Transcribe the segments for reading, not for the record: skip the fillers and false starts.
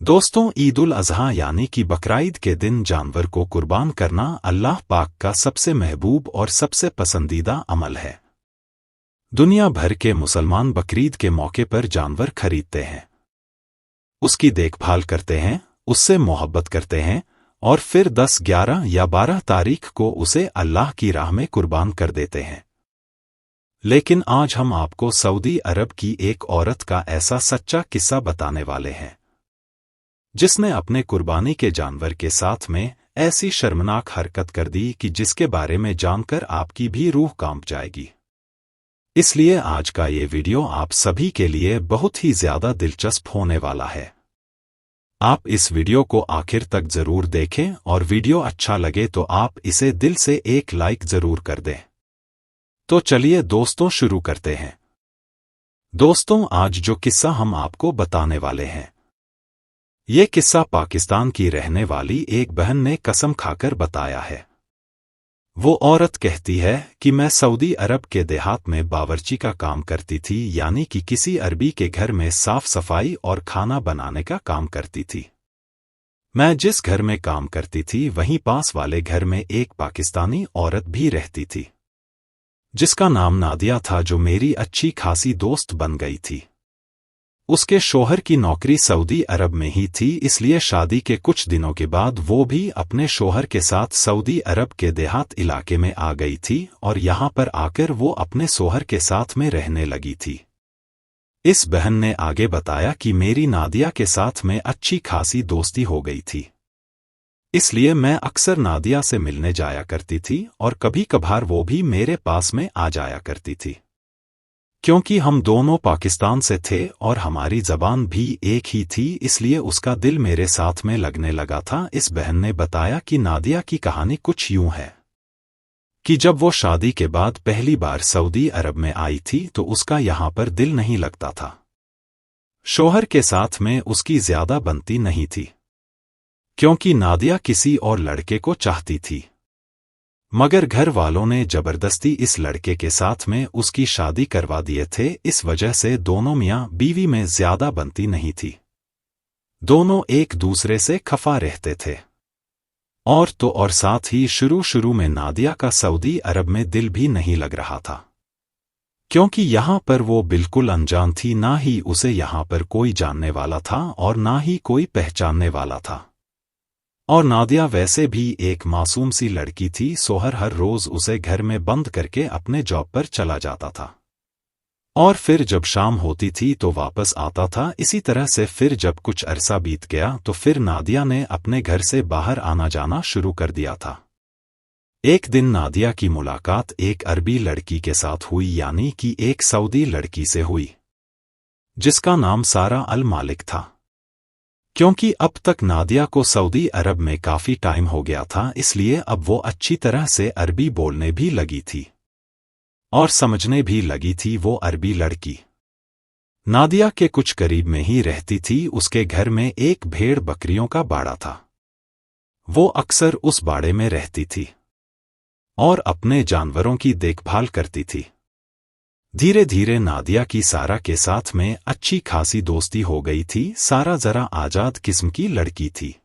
दोस्तों, ईद उल अज़हा यानी कि बकरीद के दिन जानवर को कुर्बान करना अल्लाह पाक का सबसे महबूब और सबसे पसंदीदा अमल है। दुनिया भर के मुसलमान बकरीद के मौके पर जानवर खरीदते हैं, उसकी देखभाल करते हैं, उससे मोहब्बत करते हैं और फिर 10, 11 या 12 तारीख को उसे अल्लाह की राह में कुर्बान कर देते हैं। लेकिन आज हम आपको सऊदी अरब की एक औरत का ऐसा सच्चा किस्सा बताने वाले हैं जिसने अपने कुर्बानी के जानवर के साथ में ऐसी शर्मनाक हरकत कर दी कि जिसके बारे में जानकर आपकी भी रूह कांप जाएगी। इसलिए आज का ये वीडियो आप सभी के लिए बहुत ही ज्यादा दिलचस्प होने वाला है। आप इस वीडियो को आखिर तक जरूर देखें और वीडियो अच्छा लगे तो आप इसे दिल से एक लाइक जरूर कर दें। तो चलिए दोस्तों शुरू करते हैं। दोस्तों, आज जो किस्सा हम आपको बताने वाले हैं, ये किस्सा पाकिस्तान की रहने वाली एक बहन ने कसम खाकर बताया है। वो औरत कहती है कि मैं सऊदी अरब के देहात में बावर्ची का काम करती थी, यानी कि किसी अरबी के घर में साफ सफाई और खाना बनाने का काम करती थी। मैं जिस घर में काम करती थी वहीं पास वाले घर में एक पाकिस्तानी औरत भी रहती थी जिसका नाम नादिया था, जो मेरी अच्छी खासी दोस्त बन गई थी। उसके शोहर की नौकरी सऊदी अरब में ही थी, इसलिए शादी के कुछ दिनों के बाद वो भी अपने शोहर के साथ सऊदी अरब के देहात इलाके में आ गई थी और यहाँ पर आकर वो अपने शोहर के साथ में रहने लगी थी। इस बहन ने आगे बताया कि मेरी नादिया के साथ में अच्छी खासी दोस्ती हो गई थी, इसलिए मैं अक्सर नादिया से मिलने जाया करती थी और कभी कभार वो भी मेरे पास में आ जाया करती थी। क्योंकि हम दोनों पाकिस्तान से थे और हमारी जबान भी एक ही थी, इसलिए उसका दिल मेरे साथ में लगने लगा था। इस बहन ने बताया कि नादिया की कहानी कुछ यूं है कि जब वो शादी के बाद पहली बार सऊदी अरब में आई थी तो उसका यहाँ पर दिल नहीं लगता था। शोहर के साथ में उसकी ज्यादा बनती नहीं थी क्योंकि नादिया किसी और लड़के को चाहती थी, मगर घर वालों ने जबरदस्ती इस लड़के के साथ में उसकी शादी करवा दिए थे। इस वजह से दोनों मियां बीवी में ज्यादा बनती नहीं थी, दोनों एक दूसरे से खफा रहते थे। और साथ ही शुरू में नादिया का सऊदी अरब में दिल भी नहीं लग रहा था, क्योंकि यहाँ पर वो बिल्कुल अनजान थी, ना ही उसे यहाँ पर कोई जानने वाला था और ना ही कोई पहचानने वाला था। और नादिया वैसे भी एक मासूम सी लड़की थी। शोहर हर रोज उसे घर में बंद करके अपने जॉब पर चला जाता था और फिर जब शाम होती थी तो वापस आता था। इसी तरह से फिर जब कुछ अरसा बीत गया तो फिर नादिया ने अपने घर से बाहर आना जाना शुरू कर दिया था। एक दिन नादिया की मुलाकात एक अरबी लड़की के साथ हुई, यानी कि एक सऊदी लड़की से हुई जिसका नाम सारा अल मालिक था। क्योंकि अब तक नादिया को सऊदी अरब में काफी टाइम हो गया था, इसलिए अब वो अच्छी तरह से अरबी बोलने भी लगी थी और समझने भी लगी थी। वो अरबी लड़की नादिया के कुछ करीब में ही रहती थी। उसके घर में एक भेड़ बकरियों का बाड़ा था। वो अक्सर उस बाड़े में रहती थी और अपने जानवरों की देखभाल करती थी। धीरे धीरे नादिया की सारा के साथ में अच्छी खासी दोस्ती हो गई थी। सारा जरा आजाद किस्म की लड़की थी,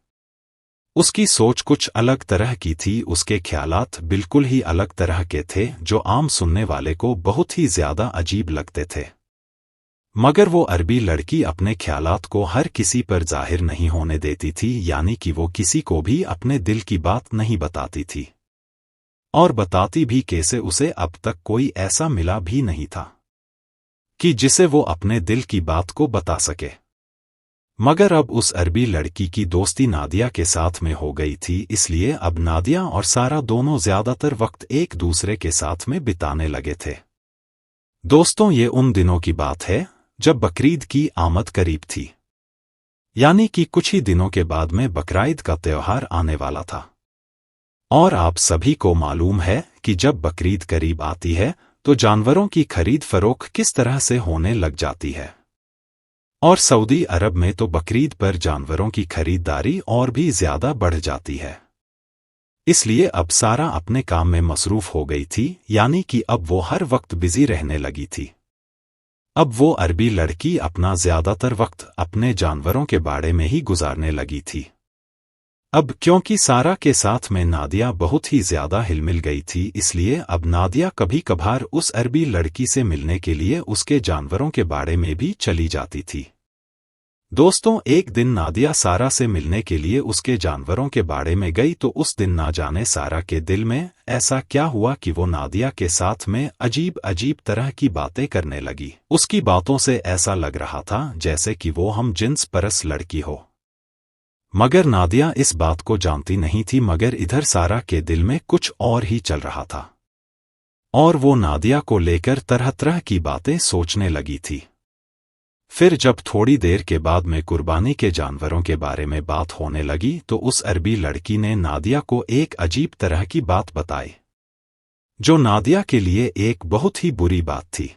उसकी सोच कुछ अलग तरह की थी, उसके ख्यालात बिल्कुल ही अलग तरह के थे जो आम सुनने वाले को बहुत ही ज्यादा अजीब लगते थे। मगर वो अरबी लड़की अपने ख्यालात को हर किसी पर जाहिर नहीं होने देती थी, यानी कि वो किसी को भी अपने दिल की बात नहीं बताती थी और बताती भी कैसे, उसे अब तक कोई ऐसा मिला भी नहीं था कि जिसे वो अपने दिल की बात को बता सके। मगर अब उस अरबी लड़की की दोस्ती नादिया के साथ में हो गई थी, इसलिए अब नादिया और सारा दोनों ज्यादातर वक्त एक दूसरे के साथ में बिताने लगे थे। दोस्तों, ये उन दिनों की बात है जब बकरीद की आमद करीब थी, यानी कि कुछ ही दिनों के बाद में बकरीद का त्योहार आने वाला था। और आप सभी को मालूम है कि जब बकरीद करीब आती है तो जानवरों की खरीद फरोख्त किस तरह से होने लग जाती है। और सऊदी अरब में तो बकरीद पर जानवरों की खरीदारी और भी ज्यादा बढ़ जाती है। इसलिए अब सारा अपने काम में मसरूफ हो गई थी, यानी कि अब वो हर वक्त बिजी रहने लगी थी। अब वो अरबी लड़की अपना ज्यादातर वक्त अपने जानवरों के बारे में ही गुजारने लगी थी। अब क्योंकि सारा के साथ में नादिया बहुत ही ज्यादा हिलमिल गई थी, इसलिए अब नादिया कभी कभार उस अरबी लड़की से मिलने के लिए उसके जानवरों के बारे में भी चली जाती थी। दोस्तों, एक दिन नादिया सारा से मिलने के लिए उसके जानवरों के बारे में गई तो उस दिन ना जाने सारा के दिल में ऐसा क्या हुआ कि वो नादिया के साथ में अजीब अजीब तरह की बातें करने लगी। उसकी बातों से ऐसा लग रहा था जैसे कि वो हम जिन्स परस लड़की हो। मगर नादिया इस बात को जानती नहीं थी, मगर इधर सारा के दिल में कुछ और ही चल रहा था और वो नादिया को लेकर तरह तरह की बातें सोचने लगी थी। फिर जब थोड़ी देर के बाद में कुर्बानी के जानवरों के बारे में बात होने लगी तो उस अरबी लड़की ने नादिया को एक अजीब तरह की बात बताई, जो नादिया के लिए एक बहुत ही बुरी बात थी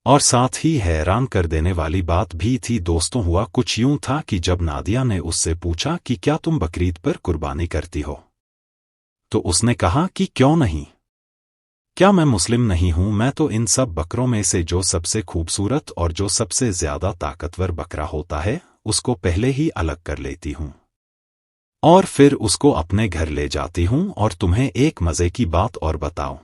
और साथ ही हैरान कर देने वाली बात भी थी। दोस्तों, हुआ कुछ यूं था कि जब नादिया ने उससे पूछा कि क्या तुम बकरीद पर कुर्बानी करती हो, तो उसने कहा कि क्यों नहीं, क्या मैं मुस्लिम नहीं हूं? मैं तो इन सब बकरों में से जो सबसे खूबसूरत और जो सबसे ज्यादा ताकतवर बकरा होता है उसको पहले ही अलग कर लेती हूं और फिर उसको अपने घर ले जाती हूं। और तुम्हें एक मजे की बात और बताऊं,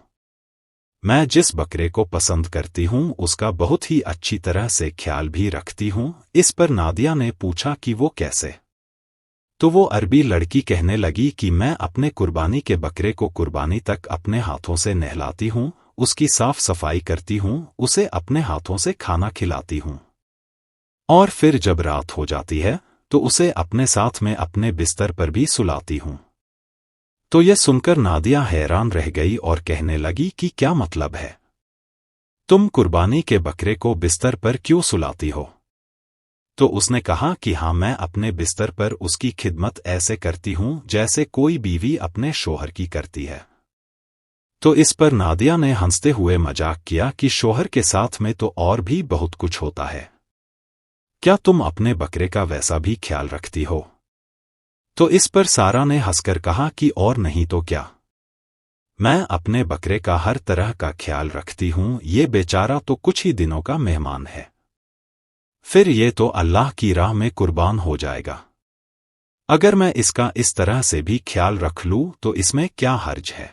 मैं जिस बकरे को पसंद करती हूं उसका बहुत ही अच्छी तरह से ख्याल भी रखती हूं। इस पर नादिया ने पूछा कि वो कैसे? तो वो अरबी लड़की कहने लगी कि मैं अपने कुर्बानी के बकरे को कुर्बानी तक अपने हाथों से नहलाती हूं, उसकी साफ सफाई करती हूं, उसे अपने हाथों से खाना खिलाती हूं और फिर जब रात हो जाती है तो उसे अपने साथ में अपने बिस्तर पर भी सुलाती हूं। तो ये सुनकर नादिया हैरान रह गई और कहने लगी कि क्या मतलब है? तुम कुर्बानी के बकरे को बिस्तर पर क्यों सुलाती हो? तो उसने कहा कि हाँ, मैं अपने बिस्तर पर उसकी खिदमत ऐसे करती हूं जैसे कोई बीवी अपने शोहर की करती है। तो इस पर नादिया ने हंसते हुए मजाक किया कि शोहर के साथ में तो और भी बहुत कुछ होता है, क्या तुम अपने बकरे का वैसा भी ख्याल रखती हो? तो इस पर सारा ने हंसकर कहा कि और नहीं तो क्या, मैं अपने बकरे का हर तरह का ख्याल रखती हूं, ये बेचारा तो कुछ ही दिनों का मेहमान है, फिर ये तो अल्लाह की राह में कुर्बान हो जाएगा। अगर मैं इसका इस तरह से भी ख्याल रख लूं तो इसमें क्या हर्ज है?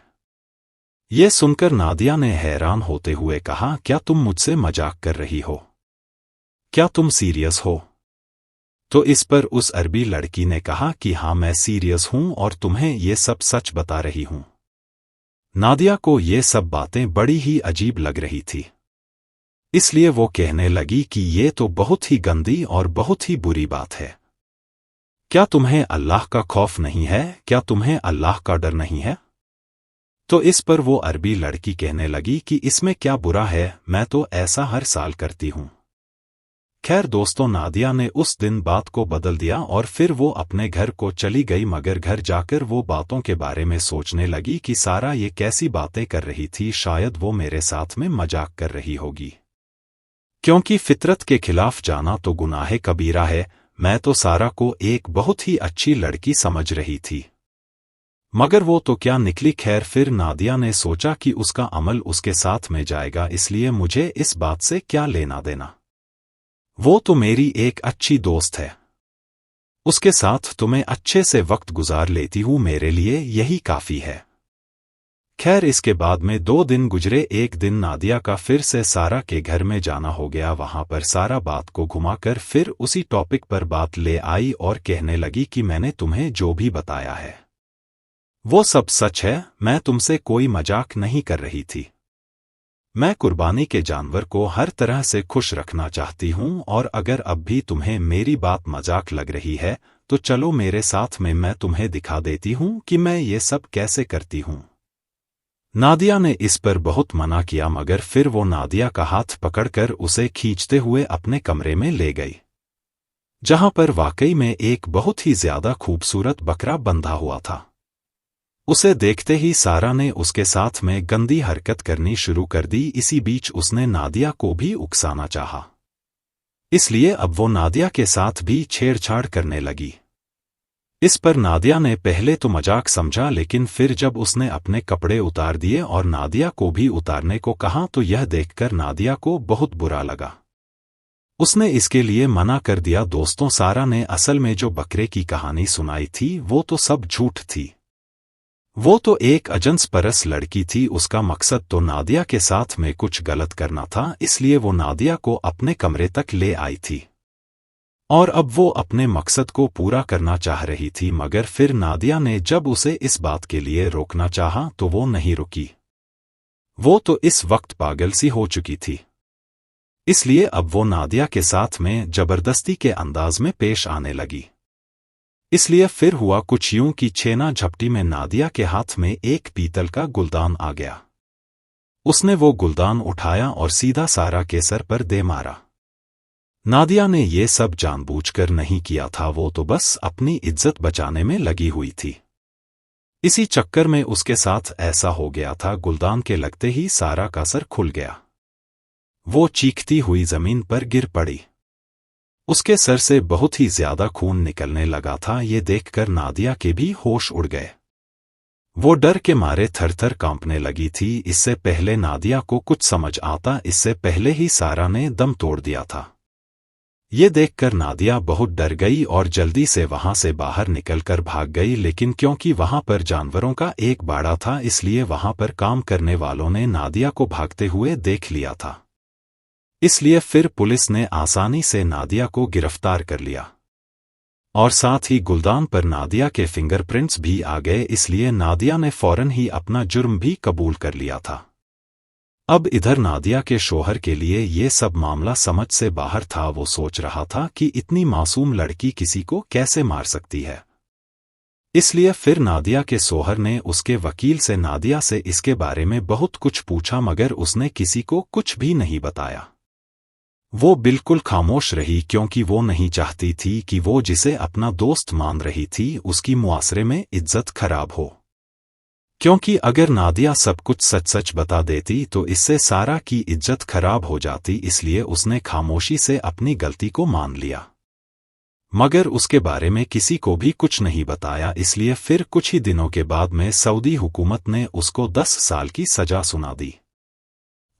ये सुनकर नादिया ने हैरान होते हुए कहा, क्या तुम मुझसे मजाक कर रही हो? क्या तुम सीरियस हो? तो इस पर उस अरबी लड़की ने कहा कि हाँ, मैं सीरियस हूं और तुम्हें ये सब सच बता रही हूं। नादिया को ये सब बातें बड़ी ही अजीब लग रही थी, इसलिए वो कहने लगी कि ये तो बहुत ही गंदी और बहुत ही बुरी बात है। क्या तुम्हें अल्लाह का खौफ नहीं है? क्या तुम्हें अल्लाह का डर नहीं है? तो इस पर वो अरबी लड़की कहने लगी कि इसमें क्या बुरा है, मैं तो ऐसा हर साल करती हूं। खैर दोस्तों, नादिया ने उस दिन बात को बदल दिया और फिर वो अपने घर को चली गई, मगर घर जाकर वो बातों के बारे में सोचने लगी कि सारा ये कैसी बातें कर रही थी, शायद वो मेरे साथ में मजाक कर रही होगी, क्योंकि फितरत के खिलाफ जाना तो गुनाह कबीरा है। मैं तो सारा को एक बहुत ही अच्छी लड़की समझ रही थी, मगर वो तो क्या निकली। खैर, फिर नादिया ने सोचा कि उसका अमल उसके साथ में जाएगा, इसलिए मुझे इस बात से क्या लेना देना, वो तो मेरी एक अच्छी दोस्त है, उसके साथ तो मैं अच्छे से वक्त गुजार लेती हूं, मेरे लिए यही काफी है। खैर, इसके बाद में 2 दिन गुजरे। एक दिन नादिया का फिर से सारा के घर में जाना हो गया। वहां पर सारा बात को घुमाकर फिर उसी टॉपिक पर बात ले आई और कहने लगी कि मैंने तुम्हें जो भी बताया है वो सब सच है, मैं तुमसे कोई मजाक नहीं कर रही थी। मैं कुर्बानी के जानवर को हर तरह से खुश रखना चाहती हूं और अगर अब भी तुम्हें मेरी बात मजाक लग रही है तो चलो मेरे साथ में, मैं तुम्हें दिखा देती हूं कि मैं ये सब कैसे करती हूं। नादिया ने इस पर बहुत मना किया, मगर फिर वो नादिया का हाथ पकड़कर उसे खींचते हुए अपने कमरे में ले गई, जहां पर वाकई में एक बहुत ही ज्यादा खूबसूरत बकरा बंधा हुआ था। उसे देखते ही सारा ने उसके साथ में गंदी हरकत करनी शुरू कर दी। इसी बीच उसने नादिया को भी उकसाना चाहा, इसलिए अब वो नादिया के साथ भी छेड़छाड़ करने लगी। इस पर नादिया ने पहले तो मजाक समझा, लेकिन फिर जब उसने अपने कपड़े उतार दिए और नादिया को भी उतारने को कहा तो यह देखकर नादिया को बहुत बुरा लगा। उसने इसके लिए मना कर दिया। दोस्तों, सारा ने असल में जो बकरे की कहानी सुनाई थी वो तो सब झूठ थी। वो तो एक अजंस परस लड़की थी। उसका मकसद तो नादिया के साथ में कुछ गलत करना था, इसलिए वो नादिया को अपने कमरे तक ले आई थी और अब वो अपने मकसद को पूरा करना चाह रही थी। मगर फिर नादिया ने जब उसे इस बात के लिए रोकना चाहा तो वो नहीं रुकी। वो तो इस वक्त पागल सी हो चुकी थी, इसलिए अब वो नादिया के साथ में जबरदस्ती के अंदाज में पेश आने लगी। इसलिए फिर हुआ कुछ यूं कि छेना झपटी में नादिया के हाथ में एक पीतल का गुलदान आ गया। उसने वो गुलदान उठाया और सीधा सारा के सर पर दे मारा। नादिया ने ये सब जानबूझकर नहीं किया था, वो तो बस अपनी इज्जत बचाने में लगी हुई थी। इसी चक्कर में उसके साथ ऐसा हो गया था। गुलदान के लगते ही सारा का सर खुल गया। वो चीखती हुई जमीन पर गिर पड़ी। उसके सर से बहुत ही ज्यादा खून निकलने लगा था। ये देखकर नादिया के भी होश उड़ गए। वो डर के मारे थर-थर कांपने लगी थी। इससे पहले नादिया को कुछ समझ आता, इससे पहले ही सारा ने दम तोड़ दिया था। ये देखकर नादिया बहुत डर गई और जल्दी से वहां से बाहर निकलकर भाग गई। लेकिन क्योंकि वहां पर जानवरों का एक बाड़ा था, इसलिए वहां पर काम करने वालों ने नादिया को भागते हुए देख लिया था। इसलिए फिर पुलिस ने आसानी से नादिया को गिरफ्तार कर लिया और साथ ही गुलदान पर नादिया के फिंगरप्रिंट्स भी आ गए। इसलिए नादिया ने फौरन ही अपना जुर्म भी कबूल कर लिया था। अब इधर नादिया के शौहर के लिए ये सब मामला समझ से बाहर था। वो सोच रहा था कि इतनी मासूम लड़की किसी को कैसे मार सकती है। इसलिए फिर नादिया के शौहर ने उसके वकील से नादिया से इसके बारे में बहुत कुछ पूछा, मगर उसने किसी को कुछ भी नहीं बताया। वो बिल्कुल खामोश रही, क्योंकि वो नहीं चाहती थी कि वो जिसे अपना दोस्त मान रही थी उसकी मुआशरे में इज्जत खराब हो। क्योंकि अगर नादिया सब कुछ सच सच बता देती तो इससे सारा की इज्जत खराब हो जाती। इसलिए उसने खामोशी से अपनी गलती को मान लिया, मगर उसके बारे में किसी को भी कुछ नहीं बताया। इसलिए फिर कुछ ही दिनों के बाद में सऊदी हुकूमत ने उसको 10 साल की सजा सुना दी।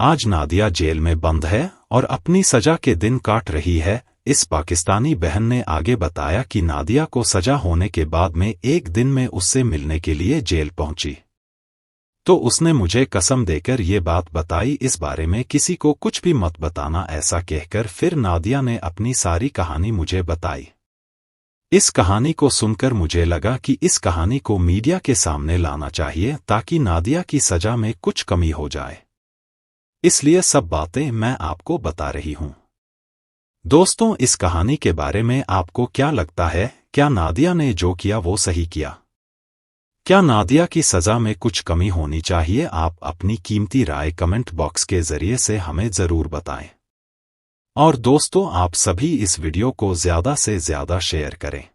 आज नादिया जेल में बंद है और अपनी सजा के दिन काट रही है। इस पाकिस्तानी बहन ने आगे बताया कि नादिया को सजा होने के बाद में एक दिन में उससे मिलने के लिए जेल पहुंची तो उसने मुझे कसम देकर ये बात बताई, इस बारे में किसी को कुछ भी मत बताना। ऐसा कहकर फिर नादिया ने अपनी सारी कहानी मुझे बताई। इस कहानी को सुनकर मुझे लगा कि इस कहानी को मीडिया के सामने लाना चाहिए ताकि नादिया की सजा में कुछ कमी हो जाए। इसलिए सब बातें मैं आपको बता रही हूं। दोस्तों, इस कहानी के बारे में आपको क्या लगता है? क्या नादिया ने जो किया वो सही किया? क्या नादिया की सजा में कुछ कमी होनी चाहिए? आप अपनी कीमती राय कमेंट बॉक्स के जरिए से हमें जरूर बताएं। और दोस्तों, आप सभी इस वीडियो को ज्यादा से ज्यादा शेयर करें।